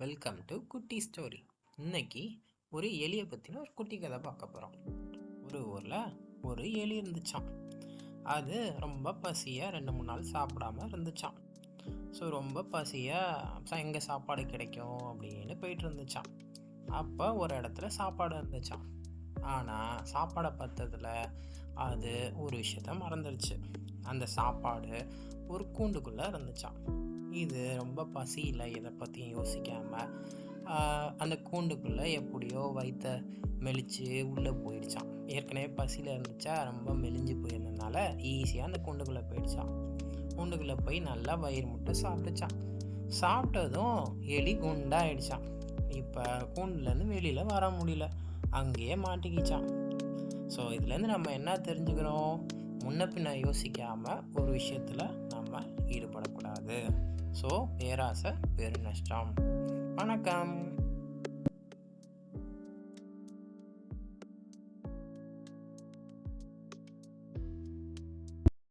Welcome to குட்டி story. இன்னைக்கு ஒரு எலியை பற்றின ஒரு குட்டி கதை பார்க்க போகிறோம். ஒரு ஊரில் ஒரு எலி இருந்துச்சான். அது ரொம்ப பசியாக 2-3 நாள் சாப்பிடாம இருந்துச்சான். ஸோ ரொம்ப பசியாக எங்கே சாப்பாடு கிடைக்கும் அப்படின்னு போயிட்டு இருந்துச்சான். அப்போ ஒரு இடத்துல சாப்பாடு இருந்துச்சான். ஆனால் சாப்பாடை பார்த்ததில் அது ஒரு விஷயத்த மறந்துடுச்சு. அந்த சாப்பாடு ஒரு கூண்டுக்குள்ளே இருந்துச்சான். இது ரொம்ப பசியில் எதை பற்றியும் யோசிக்காமல் அந்த கூண்டுக்குள்ளே எப்படியோ வயிற்ற மெலிச்சு உள்ளே போயிடுச்சான். ஏற்கனவே பசியில் இருந்துச்சா, ரொம்ப மெலிஞ்சு போயிருந்ததுனால ஈஸியாக அந்த கூண்டுக்குள்ளே போயிடுச்சான். கூண்டுக்குள்ளே போய் நல்லா வயிறு முட்டை சாப்பிட்டுச்சான். சாப்பிட்டதும் எலி குண்டாயிடுச்சான். இப்போ கூண்டுலேருந்து வெளியில் வர முடியல, அங்கேயே மாட்டிக்கிச்சான். ஸோ இதுலேருந்து நம்ம என்ன தெரிஞ்சுக்கிறோம்? முன்ன பின்ன யோசிக்காமல் ஒரு விஷயத்தில் நம்ம ஈடுபடக்கூடாது. ஸோ பேராசை பெருநஷ்டம். வணக்கம்.